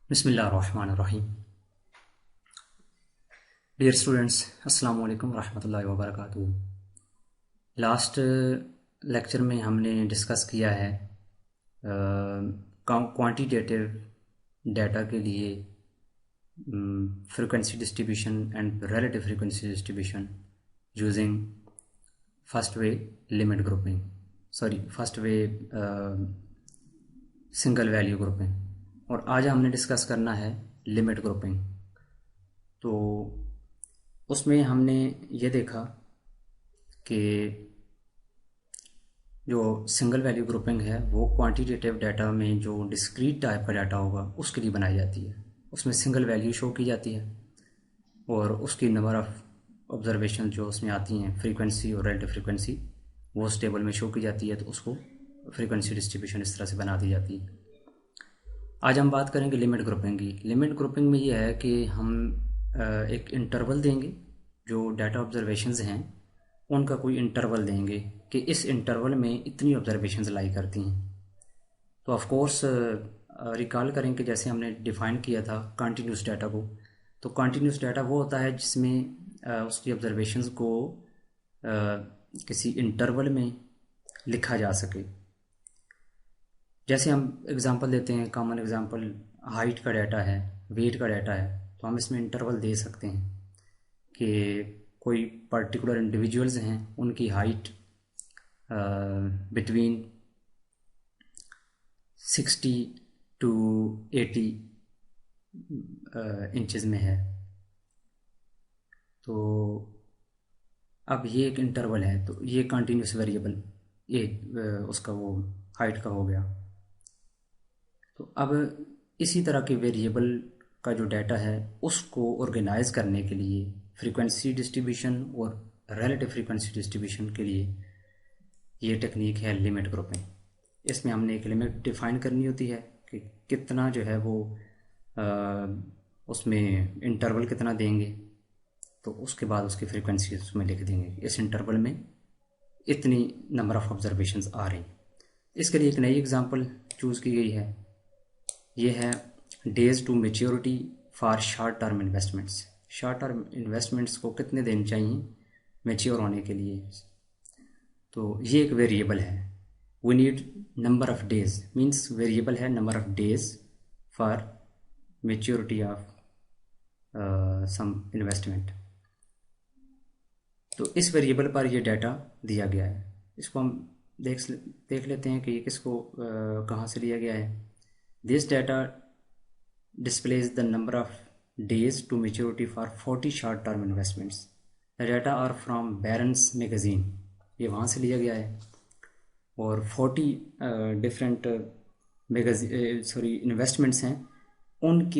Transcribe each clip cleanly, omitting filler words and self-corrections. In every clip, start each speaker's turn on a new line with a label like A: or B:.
A: बिस्मिल्लाहिर्रहमानिर्रहीम। Dear students, अस्सलाम वालेकुम रहमतुल्लाहि व बरकातुहू। लास्ट लेक्चर में हमने डिस्कस किया है क्वांटिटेटिव डाटा के लिए frequency distribution and relative frequency distribution using first way limit grouping, first way single value grouping. और आज हमने डिस्कस करना है लिमिट ग्रुपिंग। तो उसमें हमने ये देखा कि जो सिंगल वैल्यू ग्रुपिंग है वो क्वांटिटेटिव डाटा में जो डिस्क्रीट टाइप का डाटा होगा उसके लिए बनाई जाती है। उसमें सिंगल वैल्यू शो की जाती है और उसकी नंबर ऑफ़ ऑब्जर्वेशन जो उसमें आती हैं, फ्रीक्वेंसी और रिलेटिव फ्रीक्वेंसी, वो उस टेबल में शो की जाती है। तो उसको फ्रीक्वेंसी डिस्ट्रीब्यूशन इस तरह से बना दी जाती है। आज हम बात करेंगे लिमिट ग्रुपिंग की। लिमिट ग्रुपिंग में ये है कि हम एक इंटरवल देंगे, जो डाटा ऑब्जर्वेशंस हैं उनका कोई इंटरवल देंगे कि इस इंटरवल में इतनी ऑब्जर्वेशंस लाई करती हैं। तो ऑफ कोर्स रिकॉल करें कि जैसे हमने डिफ़ाइन किया था कंटिन्यूस डाटा को। तो कंटिन्यूस डाटा वो होता है जिसमें उसकी ऑब्जर्वेशंस को किसी इंटरवल में लिखा जा सके। जैसे हम एग्जांपल देते हैं, कॉमन एग्जांपल हाइट का डाटा है, वेट का डाटा है, तो हम इसमें इंटरवल दे सकते हैं कि कोई पर्टिकुलर इंडिविजुअल्स हैं, उनकी हाइट बिटवीन 60 टू 80 इंचज़ में है। तो अब ये एक इंटरवल है, तो ये कंटिन्यूस वेरिएबल ये उसका वो हाइट का हो गया। तो अब इसी तरह के वेरिएबल का जो डाटा है उसको ऑर्गेनाइज करने के लिए फ्रीक्वेंसी डिस्ट्रीब्यूशन और रिलेटिव फ्रीक्वेंसी डिस्ट्रीब्यूशन के लिए ये टेक्निक है लिमिट ग्रुपिंग। इसमें हमने एक लिमिट डिफ़ाइन करनी होती है कि कितना जो है वो उसमें इंटरवल कितना देंगे, तो उसके बाद उसकी फ्रीक्वेंसी उसमें लिख देंगे इस इंटरवल में इतनी नंबर ऑफ़ ऑब्जर्वेशंस आ रही। इसके लिए एक नई एग्जांपल चूज़ की गई है। ये है days to maturity for short term investments. Short term investments को कितने दिन चाहिए मेच्योर होने के लिए। तो ये एक वेरिएबल है। We need number of days, means variable है number of days for maturity of some investment. तो इस वेरिएबल पर ये डाटा दिया गया है। इसको हम देख लेते हैं कि ये किसको कहाँ से लिया गया है। This data displays the number of days to maturity for 40 short term investments. The data are from Barron's magazine, ये वहाँ से लिया गया है। और 40 डिफरेंट इन्वेस्टमेंट्स हैं, उन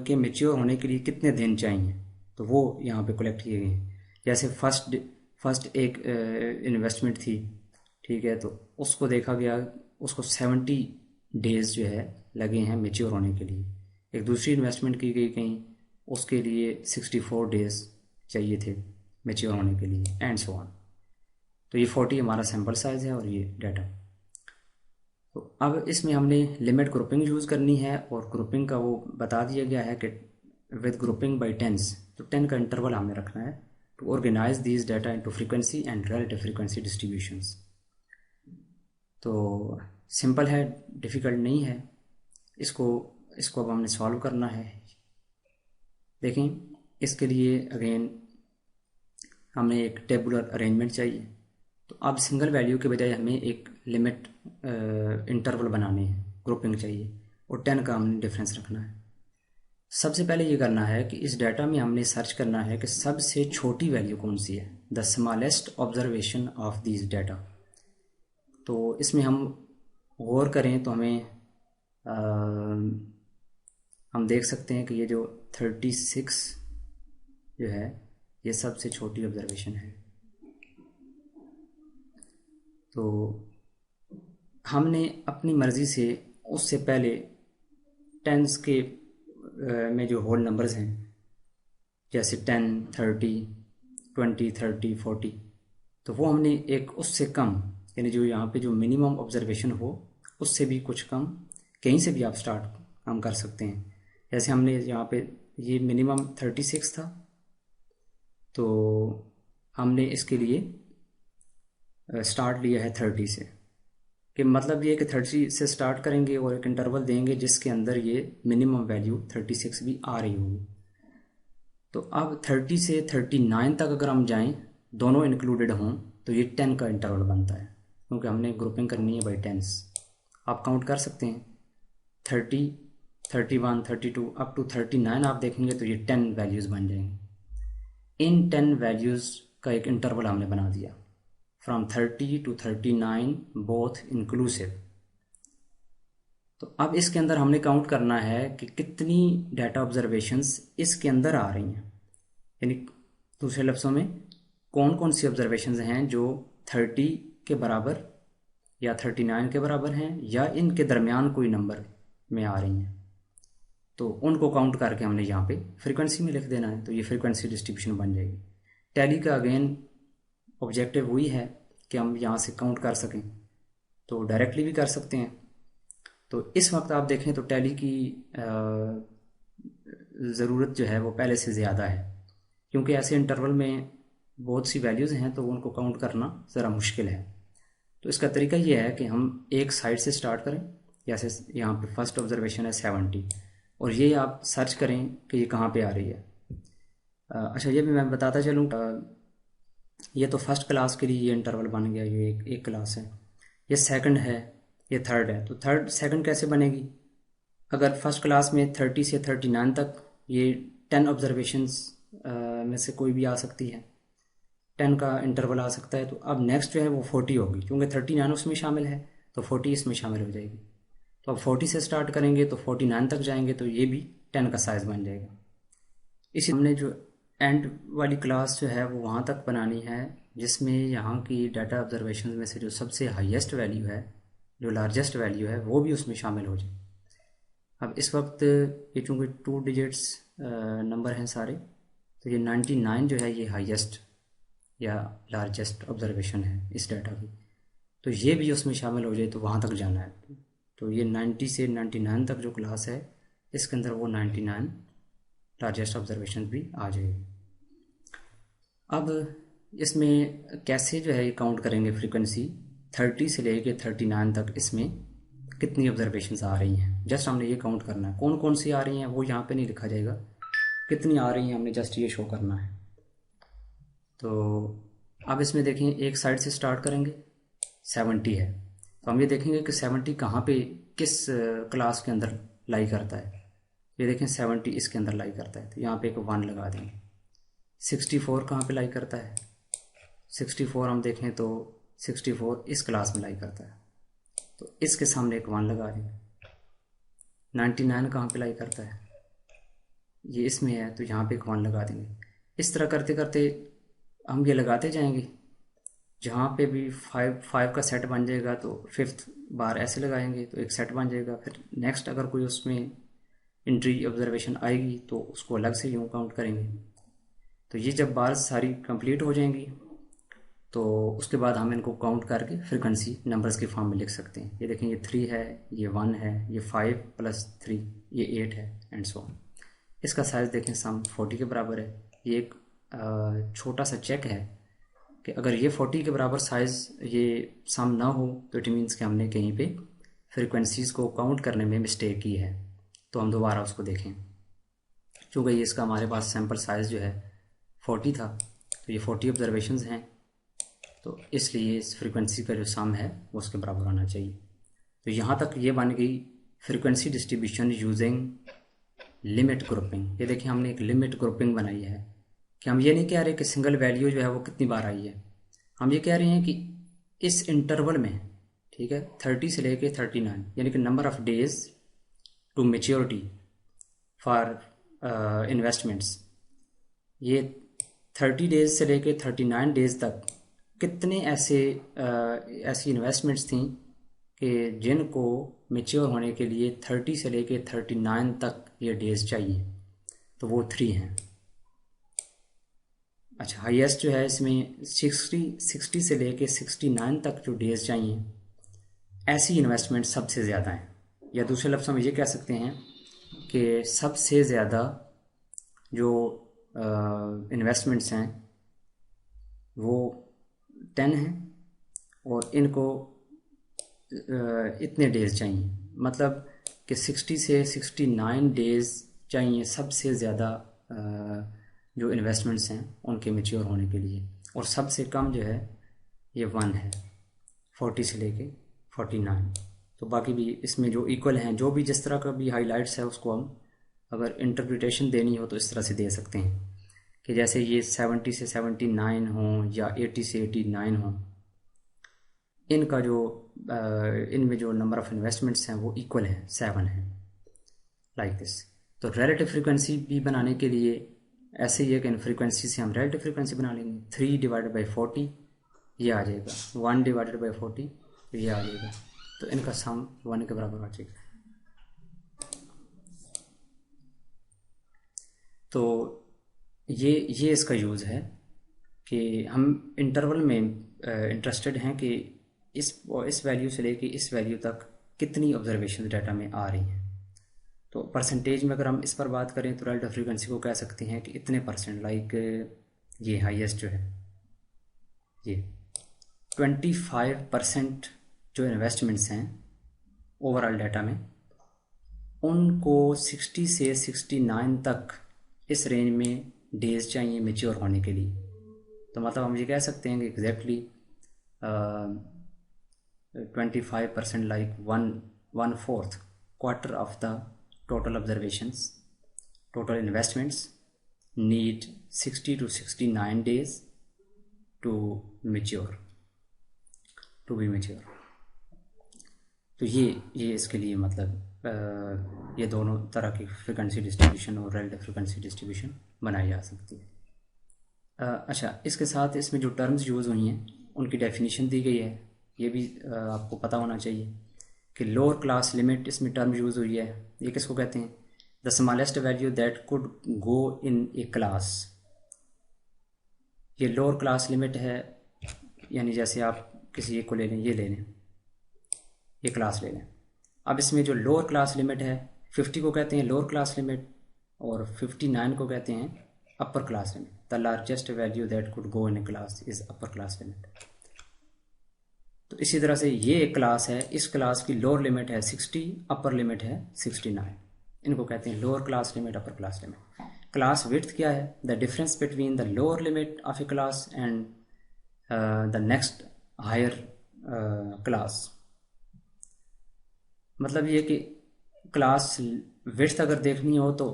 A: के मेच्योर होने के लिए कितने दिन चाहिए, तो वो यहाँ पे कलेक्ट किए गए हैं। जैसे फर्स्ट एक इन्वेस्टमेंट थी, ठीक है, तो उसको देखा गया, उसको 70 डेज जो है लगे हैं मेच्योर होने के लिए। एक दूसरी इन्वेस्टमेंट की गई कहीं, उसके लिए 64 डेज चाहिए थे मेच्योर होने के लिए, एंड सो ऑन। तो ये 40 हमारा सैम्पल साइज़ है और ये डाटा। तो अब इसमें हमने लिमिट ग्रुपिंग यूज़ करनी है और ग्रुपिंग का वो बता दिया गया है कि विद ग्रुपिंग बाय टेंस, तो 10 का इंटरवल हमने रखना है to organize these data into frequency and relative frequency distributions. तो सिंपल है, डिफ़िकल्ट नहीं है। इसको अब हमने सॉल्व करना है। देखें, इसके लिए अगेन हमें एक टेबुलर अरेंजमेंट चाहिए। तो अब सिंगल वैल्यू के बजाय हमें एक लिमिट इंटरवल बनाने हैं, ग्रुपिंग चाहिए, और 10 का हमने डिफरेंस रखना है। सबसे पहले ये करना है कि इस डाटा में हमने सर्च करना है कि सबसे छोटी वैल्यू कौन सी है, the smallest observation of this data. तो इसमें हम गौर करें तो हम देख सकते हैं कि ये जो 36 जो है ये सबसे छोटी ऑब्जर्वेशन है। तो हमने अपनी मर्ज़ी से उससे पहले टेंस के में जो होल नंबर्स हैं, जैसे 10, 30, 20, 30, 40, तो वो हमने एक उससे कम, यानी जो यहाँ पे जो मिनिमम ऑब्जर्वेशन हो उससे भी कुछ कम, कहीं से भी आप स्टार्ट हम कर सकते हैं। जैसे हमने यहाँ पे ये मिनिमम 36 था, तो हमने इसके लिए स्टार्ट लिया है 30 से, कि मतलब ये कि 30 से स्टार्ट करेंगे और एक इंटरवल देंगे जिसके अंदर ये मिनिमम वैल्यू 36 भी आ रही होगी। तो अब 30 से 39 तक अगर हम जाएं, दोनों इंक्लूडेड हों, तो ये 10 का इंटरवल बनता है, क्योंकि हमने ग्रुपिंग करनी है बाई टेंस। आप काउंट कर सकते हैं 30, 31, 32 अप टू 39 आप देखेंगे तो ये 10 वैल्यूज़ बन जाएंगी। इन 10 वैल्यूज़ का एक इंटरवल हमने बना दिया, फ्रॉम 30 टू 39 बोथ इंक्लूसिव। तो अब इसके अंदर हमने काउंट करना है कि कितनी डाटा ऑब्जर्वेशंस इसके अंदर आ रही हैं, यानी दूसरे लफ्ज़ों में कौन कौन सी ऑब्जर्वेशंस हैं जो 30 के बराबर या 39 के बराबर हैं या इनके दरमियान कोई नंबर में आ रही हैं। तो उनको काउंट करके हमने यहाँ पे फ्रीक्वेंसी में लिख देना है, तो ये फ्रीक्वेंसी डिस्ट्रीब्यूशन बन जाएगी। टैली का अगेन ऑब्जेक्टिव वही है कि हम यहाँ से काउंट कर सकें, तो डायरेक्टली भी कर सकते हैं। तो इस वक्त आप देखें तो टैली की ज़रूरत जो है वो पहले से ज़्यादा है, क्योंकि ऐसे इंटरवल में बहुत सी वैल्यूज़ हैं तो उनको काउंट करना ज़रा मुश्किल है। तो इसका तरीका ये है कि हम एक साइड से स्टार्ट करें, जैसे यहाँ पे फर्स्ट ऑब्जर्वेशन है 70, और ये आप सर्च करें कि ये कहाँ पे आ रही है। अच्छा, ये भी मैं बताता चलूँ, ये तो फर्स्ट क्लास के लिए ये इंटरवल बन गया, ये एक क्लास है। ये सेकंड है, ये थर्ड है, तो थर्ड सेकंड कैसे बनेगी? अगर फर्स्ट क्लास में 30 से 39 तक ये 10 ऑब्जर्वेशंस में से कोई भी आ सकती है, 10 का इंटरवल आ सकता है, तो अब नेक्स्ट जो है वो 40 होगी, क्योंकि 39 उसमें शामिल है तो 40 इसमें शामिल हो जाएगी। तो अब 40 से स्टार्ट करेंगे तो 49 तक जाएंगे तो ये भी 10 का साइज़ बन जाएगा। इसी हमने जो एंड वाली क्लास जो है वो वहाँ तक बनानी है जिसमें यहाँ की डाटा ऑब्जर्वेशन में से जो सबसे हाईएस्ट वैल्यू है, जो लार्जेस्ट वैल्यू है, वो भी उसमें शामिल हो जाए। अब इस वक्त ये चूँकि 2 डिजिट्स नंबर हैं सारे, तो ये 99 जो है ये हाईएस्ट या लार्जेस्ट ऑब्जर्वेशन है इस डाटा की, तो ये भी उसमें शामिल हो जाए तो वहाँ तक जाना है। तो ये 90 से 99 तक जो क्लास है इसके अंदर वो 99 लार्जेस्ट ऑब्जर्वेशन भी आ जाएगी। अब इसमें कैसे जो है काउंट करेंगे फ्रीक्वेंसी 30 से लेके 39 तक, इसमें कितनी ऑब्जर्वेशंस आ रही हैं, जस्ट हमने ये काउंट करना है। कौन कौन सी आ रही हैं वो यहाँ पे नहीं लिखा जाएगा, कितनी आ रही हैं हमने जस्ट ये शो करना है। तो अब इसमें देखें एक साइड से स्टार्ट करेंगे, 70 है, तो हम ये देखेंगे कि 70 कहाँ पे किस क्लास के अंदर लाई करता है। ये देखें 70 इसके अंदर लाई करता है, तो यहाँ पे एक 1 लगा देंगे। 64 कहाँ पे लाई करता है? 64 हम देखें तो 64 इस क्लास में लाई करता है, तो इसके सामने एक 1 लगा देंगे। 99 कहाँ पे लाई करता है? ये इसमें है, तो यहाँ पे एक 1 लगा देंगे। इस तरह करते करते हम ये लगाते जाएंगे, जहाँ पे भी 5 का सेट बन जाएगा तो 5th बार ऐसे लगाएंगे तो एक सेट बन जाएगा। फिर नेक्स्ट अगर कोई उसमें एंट्री ऑब्जर्वेशन आएगी तो उसको अलग से यूँ काउंट करेंगे। तो ये जब बार सारी कंप्लीट हो जाएंगी तो उसके बाद हम इनको काउंट करके फ्रीक्वेंसी नंबर्स के फॉर्म में लिख सकते हैं। ये देखें, ये 3 है, ये 1 है, ये 5 + 3 ये 8 है, एंड सो ऑन। इसका साइज़ देखें सम 40 के बराबर है। ये एक छोटा सा चेक है कि अगर ये 40 के बराबर साइज़ ये सम ना हो तो इट मीन्स कि हमने कहीं पे फ्रीक्वेंसीज़ को काउंट करने में मिस्टेक की है, तो हम दोबारा उसको देखें। चूँकि ये इसका हमारे पास सैम्पल साइज़ जो है 40 था, तो ये 40 ऑब्जर्वेशंस हैं, तो इसलिए इस फ्रीक्वेंसी का जो सम है वो उसके बराबर होना चाहिए। तो यहाँ तक ये बन गई frequency distribution using limit grouping. ये देखिए हमने एक लिमिट ग्रुपिंग बनाई है कि हम ये नहीं कह रहे कि सिंगल वैल्यू जो है वो कितनी बार आई है, हम ये कह रहे हैं कि इस इंटरवल में, ठीक है, 30 से लेके 39 यानी कि number of days to maturity for investments, ये 30 डेज से लेके 39 डेज तक कितने ऐसी इन्वेस्टमेंट्स थी कि जिनको मेच्योर होने के लिए 30 से लेके 39 तक ये डेज चाहिए, तो वो 3 हैं। अच्छा, हाईएस्ट जो है इसमें 60 से लेके 69 तक जो डेज चाहिए, ऐसी इन्वेस्टमेंट सबसे ज़्यादा हैं, या दूसरे लफ्ज़ों में ये कह सकते हैं कि सबसे ज़्यादा जो इन्वेस्टमेंट्स हैं वो 10 हैं और इनको इतने डेज़ चाहिए, मतलब कि 60 से 69 डेज़ चाहिए सबसे ज़्यादा जो इन्वेस्टमेंट्स हैं उनके मैच्योर होने के लिए, और सबसे कम जो है ये 1 है, 40 से लेके 49। तो बाकी भी इसमें जो इक्वल हैं, जो भी जिस तरह का भी हाईलाइट्स है उसको हम अगर इंटरप्रिटेशन देनी हो तो इस तरह से दे सकते हैं कि जैसे ये 70 से 79 हों या 80 से 89 हों, इनका जो इनमें जो नंबर ऑफ़ इन्वेस्टमेंट्स हैं वो इक्वल हैं, 7 हैं, लाइक दिस। तो रिलेटिव फ्रीक्वेंसी भी बनाने के लिए ऐसे ही है कि इन फ्रीक्वेंसी से हम रिलेटिव फ्रीक्वेंसी बना लेंगे। 3 डिवाइडेड बाई 40 ये आ जाएगा, 1 डिवाइडेड बाई 40 ये आ जाएगा, तो इनका सम 1 के बराबर आ जाएगा। तो ये इसका यूज़ है कि हम इंटरवल में इंटरेस्टेड हैं कि इस वैल्यू से लेके इस वैल्यू तक कितनी ऑब्जर्वेशन डाटा में आ रही हैं। तो परसेंटेज में अगर हम इस पर बात करें तो रिलेटिव फ्रीक्वेंसी को कह सकते हैं कि इतने परसेंट, लाइक ये हाईएस्ट जो है ये 25% जो इन्वेस्टमेंट्स हैं ओवरऑल डाटा में, उनको 60 से 69 तक इस रेंज में डेज चाहिए मेच्योर होने के लिए। तो मतलब हम ये कह सकते हैं कि exactly 25% like 1/4 quarter of the total observations, total investments need 60 to 69 days to mature, to be mature। तो ये इसके लिए मतलब ये दोनों तरह की फ्रीक्वेंसी डिस्ट्रीब्यूशन और रिलेटिव फ्रीक्वेंसी डिस्ट्रीब्यूशन बनाई जा सकती है। अच्छा, इसके साथ इसमें जो टर्म्स यूज़ हुई हैं उनकी डेफिनेशन दी गई है, ये भी आपको पता होना चाहिए कि लोअर क्लास लिमिट इसमें टर्म यूज़ हुई है। ये किसको कहते हैं? The smallest value that could go in A class. ये लोअर क्लास लिमिट है, यानी जैसे आप किसी एक को ले लें, ये ले लें, ये क्लास ले लें। अब इसमें जो लोअर क्लास लिमिट है 50 को कहते हैं लोअर क्लास लिमिट और 59 को कहते हैं अपर class limit. The largest value that could go in A class is upper class limit. तो इसी तरह से ये एक क्लास है, इस क्लास की लोअर लिमिट है 60, अपर लिमिट है 69। इनको कहते हैं lower class limit, upper class limit. Class width क्या है? The difference between the lower limit of a class and the next higher class. मतलब ये कि क्लास विड्थ अगर देखनी हो तो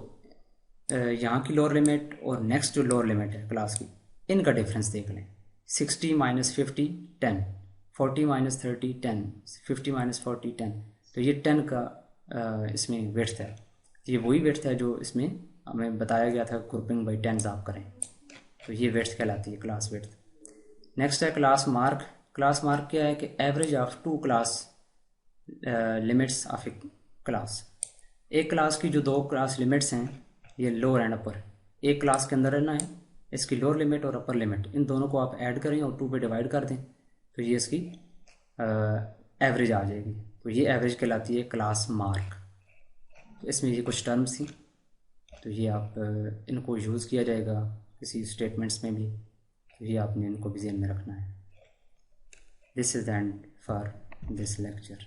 A: यहाँ की लोअर लिमिट और नेक्स्ट जो लोअर लिमिट है क्लास की, इनका डिफरेंस देख लें। 60 माइनस 50 10, 40 माइनस 30 10, 50 माइनस 40 10। तो ये 10 का इसमें विड्थ है। ये वही विड्थ है जो इसमें हमें बताया गया था, ग्रुपिंग बाई 10 आप करें तो ये विड्थ कहलाती है, क्लास विड्थ। नेक्स्ट है क्लास मार्क। क्लास मार्क क्या है कि average of 2 class limits of a class. एक क्लास की जो 2 क्लास लिमिट्स हैं, ये लोअर एंड अपर, एक क्लास के अंदर रहना है, इसकी लोअर लिमिट और अपर लिमिट, इन दोनों को आप ऐड करें और 2 पे डिवाइड कर दें तो ये इसकी एवरेज आ जाएगी। तो ये एवरेज कहलाती है क्लास मार्क। तो इसमें ये कुछ टर्म्स थी, तो ये आप इनको यूज़ किया जाएगा किसी स्टेटमेंट्स में भी, तो ये आपने इनको भी ध्यान में रखना है। This is the end for this lecture.